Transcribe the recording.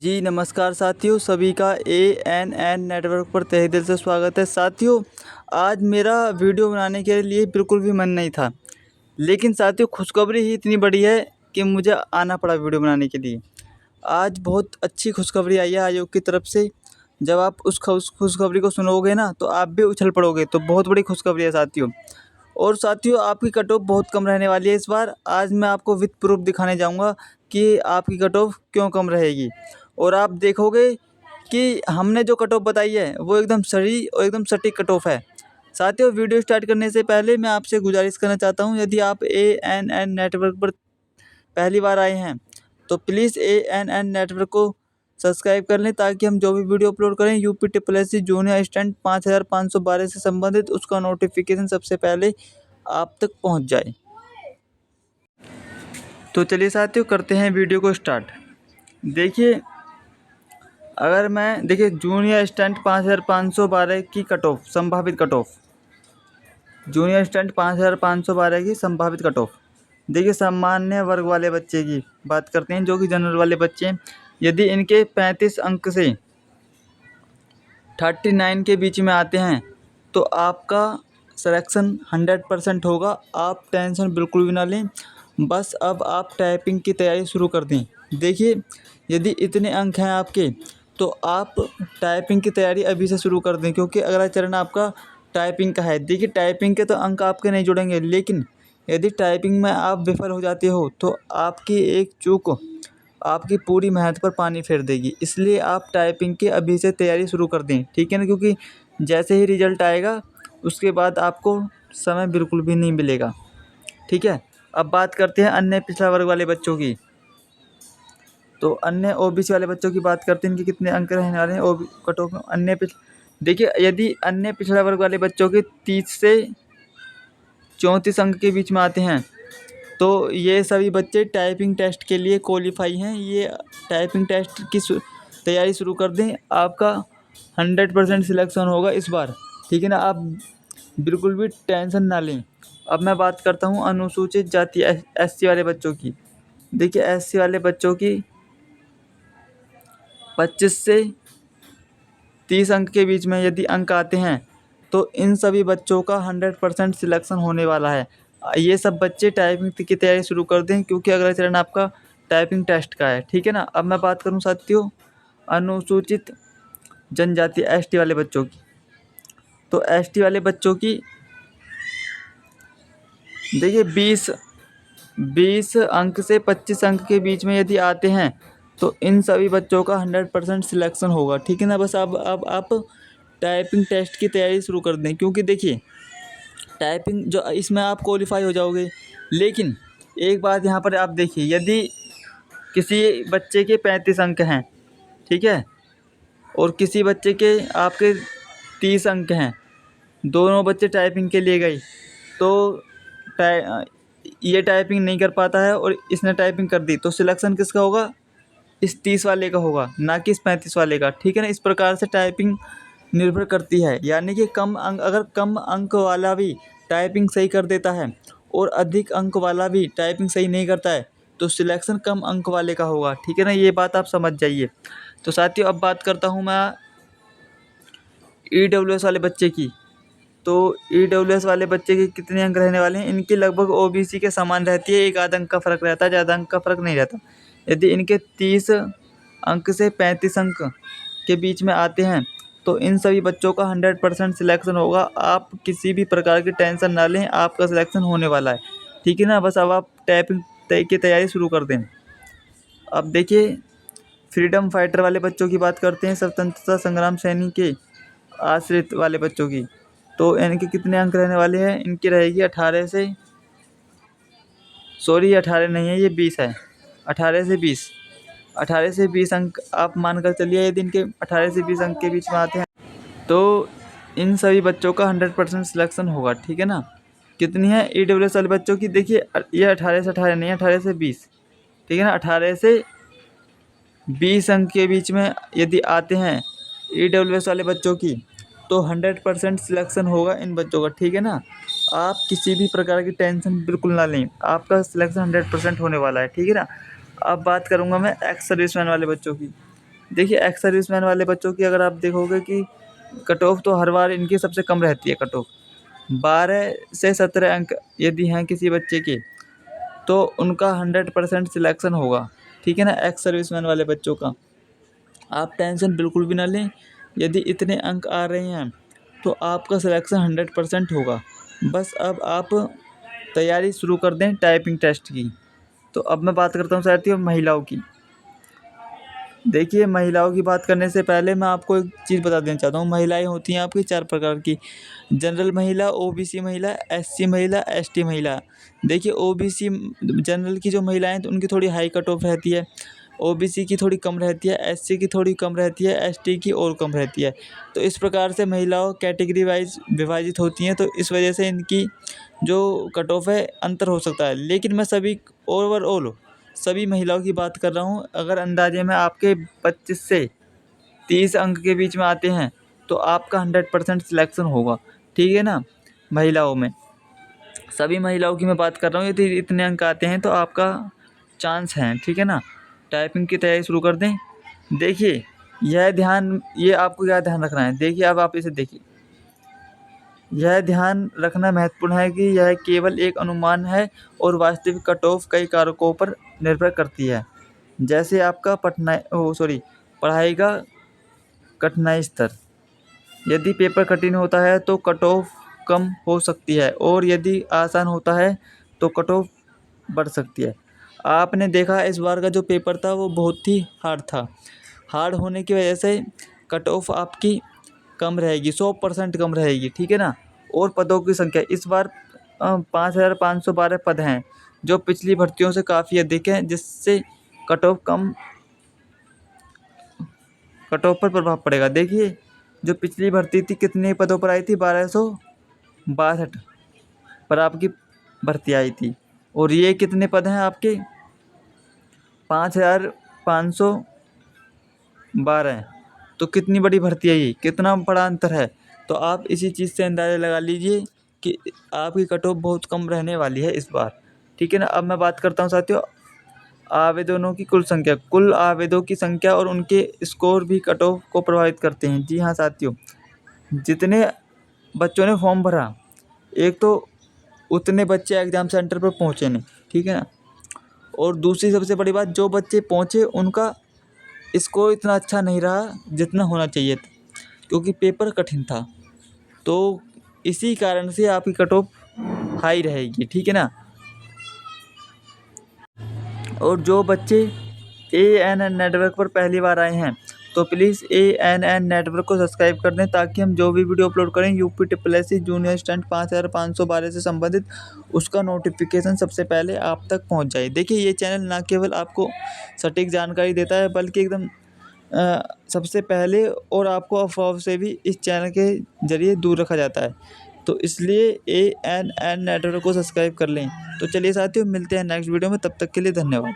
जी नमस्कार साथियों, सभी का ANN नेटवर्क पर तहे दिल से स्वागत है। साथियों, आज मेरा वीडियो बनाने के लिए बिल्कुल भी मन नहीं था, लेकिन साथियों खुशखबरी ही इतनी बड़ी है कि मुझे आना पड़ा वीडियो बनाने के लिए। आज बहुत अच्छी खुशखबरी आई है आयोग की तरफ से। जब आप उस खुशखबरी को सुनोगे ना तो आप भी उछल पड़ोगे, तो बहुत बड़ी खुशखबरी है साथियों। और साथियों, आपकी कट ऑफ बहुत कम रहने वाली है इस बार। आज मैं आपको विद प्रूफ दिखाने जाऊंगा कि आपकी कट ऑफ क्यों कम रहेगी, और आप देखोगे कि हमने जो कट ऑफ बताई है वो एकदम सही और एकदम सटीक कट ऑफ है। साथियों, वीडियो स्टार्ट करने से पहले मैं आपसे गुजारिश करना चाहता हूँ, यदि आप ANN नेटवर्क पर पहली बार आए हैं तो प्लीज़ ANN नेटवर्क को सब्सक्राइब कर लें, ताकि हम जो भी वीडियो अपलोड करें UP SSC जूनियर स्टैंड 5512 से संबंधित उसका नोटिफिकेशन सबसे पहले आप तक पहुंच जाए। तो चलिए साथियों, करते हैं वीडियो को स्टार्ट। देखिए, देखिए जूनियर स्टैंड 5512 की कट ऑफ, संभावित कट ऑफ, जूनियर स्टैंड 5512 की संभावित कट ऑफ। देखिए, सामान्य वर्ग वाले बच्चे की बात करते हैं, जो कि जनरल वाले बच्चे हैं। यदि इनके 35 अंक से 39 के बीच में आते हैं तो आपका सिलेक्शन 100% होगा। आप टेंशन बिल्कुल भी ना लें, बस अब आप टाइपिंग की तैयारी शुरू कर दें। देखिए, यदि इतने अंक हैं आपके तो आप टाइपिंग की तैयारी अभी से शुरू कर दें, क्योंकि अगला चरण आपका टाइपिंग का है। देखिए, टाइपिंग के तो अंक आपके नहीं जुड़ेंगे, लेकिन यदि टाइपिंग में आप विफल हो जाते हो तो आपकी एक चूक आपकी पूरी मेहनत पर पानी फेर देगी। इसलिए आप टाइपिंग की अभी से तैयारी शुरू कर दें, ठीक है ना, क्योंकि जैसे ही रिजल्ट आएगा उसके बाद आपको समय बिल्कुल भी नहीं मिलेगा, ठीक है। अब बात करते हैं अन्य पिछड़ा वर्ग वाले बच्चों की। तो अन्य OBC वाले बच्चों की बात करते हैं, इनके कितने अंक रहने वाले हैं कट ऑफ देखिए, यदि अन्य पिछड़ा वर्ग वाले बच्चों के 30 से 34 अंक के बीच में आते हैं तो ये सभी बच्चे टाइपिंग टेस्ट के लिए क्वालिफाई हैं। ये टाइपिंग टेस्ट की तैयारी शुरू कर दें, आपका 100% सिलेक्शन होगा इस बार, ठीक है ना। आप बिल्कुल भी टेंशन ना लें। अब मैं बात करता हूँ अनुसूचित जाति SC वाले बच्चों की। देखिए, SC वाले बच्चों की 25 से 30 अंक के बीच में यदि अंक आते हैं तो इन सभी बच्चों का 100% सिलेक्शन होने वाला है। ये सब बच्चे टाइपिंग की तैयारी शुरू कर दें, क्योंकि अगला चरण आपका टाइपिंग टेस्ट का है, ठीक है ना। अब मैं बात करूं साथियों अनुसूचित जनजाति ST वाले बच्चों की। तो ST वाले बच्चों की देखिए 20 अंक से 25 अंक के बीच में यदि आते हैं तो इन सभी बच्चों का 100% सिलेक्शन होगा, ठीक है ना। बस अब आप टाइपिंग टेस्ट की तैयारी शुरू कर दें, क्योंकि देखिए टाइपिंग जो इसमें आप क्वालिफाई हो जाओगे। लेकिन एक बात यहाँ पर आप देखिए, यदि किसी बच्चे के 35 अंक हैं, ठीक है, और किसी बच्चे के आपके 30 अंक हैं, दोनों बच्चे टाइपिंग के लिए गए तो ये टाइपिंग नहीं कर पाता है और इसने टाइपिंग कर दी, तो सिलेक्शन किसका होगा? इस 30 वाले का होगा, ना कि इस 35 वाले का, ठीक है ना। इस प्रकार से टाइपिंग निर्भर करती है, यानी कि अगर कम अंक वाला भी टाइपिंग सही कर देता है और अधिक अंक वाला भी टाइपिंग सही नहीं करता है तो सिलेक्शन कम अंक वाले का होगा, ठीक है ना। ये बात आप समझ जाइए। तो साथियों, अब बात करता हूँ मैं EWS वाले बच्चे की। तो EWS वाले बच्चे के कितने अंक रहने वाले हैं? इनकी लगभग OBC के समान रहती है, एक आध अंक का फ़र्क रहता है, ज़्यादा अंक का फ़र्क नहीं रहता। यदि इनके 30 अंक से 35 अंक के बीच में आते हैं तो इन सभी बच्चों का 100% सिलेक्शन होगा। आप किसी भी प्रकार की टेंशन ना लें, आपका सिलेक्शन होने वाला है, ठीक है ना। बस अब आप टाइपिंग की तैयारी शुरू कर दें। अब देखिए, फ्रीडम फाइटर वाले बच्चों की बात करते हैं, स्वतंत्रता संग्राम सैनिक के आश्रित वाले बच्चों की। तो इनके कितने अंक रहने वाले हैं? इनकी रहेगी 18 से 18 नहीं है, ये 20 है। 18 से 20 अंक आप मानकर चलिए। यदि इनके 18 से 20 अंक के बीच में आते हैं तो इन सभी बच्चों का 100% सिलेक्शन होगा, ठीक है ना। कितनी है EWS वाले बच्चों की? देखिए, ये 18 से 18 नहीं है, 18 से 20, ठीक है ना। 18 से 20 अंक के बीच में यदि आते हैं EWS वाले बच्चों की तो 100% सिलेक्शन होगा इन बच्चों का, ठीक है ना। आप किसी भी प्रकार की टेंशन बिल्कुल ना लें, आपका सिलेक्शन 100% होने वाला है, ठीक है ना। अब बात करूंगा मैं एक्स सर्विसमैन वाले बच्चों की। देखिए एक्स सर्विसमैन वाले बच्चों की अगर आप देखोगे कि कट ऑफ तो हर बार इनकी सबसे कम रहती है कट ऑफ। 12 से 17 अंक यदि हैं किसी बच्चे के तो उनका 100% सिलेक्शन होगा, ठीक है ना, एक्स सर्विसमैन वाले बच्चों का। आप टेंशन बिल्कुल भी ना लें, यदि इतने अंक आ रहे हैं तो आपका सिलेक्शन 100% होगा। बस अब आप तैयारी शुरू कर दें टाइपिंग टेस्ट की। तो अब मैं बात करता हूँ साथियों महिलाओं की। देखिए महिलाओं की बात करने से पहले मैं आपको एक चीज़ बता देना चाहता हूँ। महिलाएं होती हैं आपकी 4 प्रकार की: जनरल महिला, ओबीसी महिला, एससी महिला, एसटी महिला। देखिए ओबीसी जनरल की जो महिलाएं तो उनकी थोड़ी हाई कट ऑफ रहती है, ओबीसी की थोड़ी कम रहती है, एससी की थोड़ी कम रहती है, एसटी की और कम रहती है। तो इस प्रकार से महिलाओं कैटेगरी वाइज विभाजित होती हैं, तो इस वजह से इनकी जो कट ऑफ है अंतर हो सकता है। लेकिन मैं सभी ओवरऑल सभी महिलाओं की बात कर रहा हूँ। अगर अंदाजे में आपके 25 से 30 अंक के बीच में आते हैं तो आपका 100% सिलेक्शन होगा, ठीक है ना। महिलाओं में सभी महिलाओं की मैं बात कर रहा हूँ, यदि इतने अंक आते हैं तो आपका चांस है, ठीक है ना। टाइपिंग की तैयारी शुरू कर दें। देखिए ये आपको क्या ध्यान रखना है, देखिए अब आप इसे देखिए। यह ध्यान रखना महत्वपूर्ण है कि यह केवल एक अनुमान है और वास्तविक कट ऑफ कई कारकों पर निर्भर करती है, जैसे आपका पढ़ाई का कठिनाई स्तर। यदि पेपर कठिन होता है तो कट ऑफ कम हो सकती है और यदि आसान होता है तो कट ऑफ बढ़ सकती है। आपने देखा इस बार का जो पेपर था वो बहुत ही हार्ड था। हार्ड होने की वजह से कट ऑफ आपकी कम रहेगी, 100% कम रहेगी, ठीक है ना। और पदों की संख्या इस बार 5512 पद हैं, जो पिछली भर्तियों से काफ़ी अधिक हैं, जिससे कट ऑफ पर प्रभाव पड़ेगा। देखिए जो पिछली भर्ती थी कितने पदों पर आई थी, 1262 पर आपकी भर्ती आई थी, और ये कितने पद हैं आपके, 5512। तो कितनी बड़ी भर्ती है ये, कितना बड़ा अंतर है। तो आप इसी चीज़ से अंदाज़ा लगा लीजिए कि आपकी कट ऑफ बहुत कम रहने वाली है इस बार, ठीक है ना। अब मैं बात करता हूँ साथियों आवेदनों की कुल संख्या। कुल आवेदकों की संख्या और उनके स्कोर भी कट ऑफ को प्रभावित करते हैं। जी हाँ साथियों, जितने बच्चों ने फॉर्म भरा एक तो उतने बच्चे एग्ज़ाम सेंटर पर पहुँचे नहीं, ठीक है ना। और दूसरी सबसे बड़ी बात, जो बच्चे पहुँचे उनका स्कोर इतना अच्छा नहीं रहा जितना होना चाहिए था, क्योंकि पेपर कठिन था। तो इसी कारण से आपकी कट ऑफ हाई रहेगी, ठीक है ना। और जो बच्चे ANN नेटवर्क पर पहली बार आए हैं तो प्लीज़ ANN नेटवर्क को सब्सक्राइब कर दें, ताकि हम जो भी वीडियो अपलोड करें UPSSC जूनियर स्टैंड 5512 से संबंधित उसका नोटिफिकेशन सबसे पहले आप तक पहुंच जाए। देखिए ये चैनल ना केवल आपको सटीक जानकारी देता है, बल्कि एकदम सबसे पहले और आपको अफवाह से भी इस चैनल के ज़रिए दूर रखा जाता है। तो इसलिए ANN नेटवर्क को सब्सक्राइब कर लें। तो चलिए साथियों मिलते हैं नेक्स्ट वीडियो में, तब तक के लिए धन्यवाद।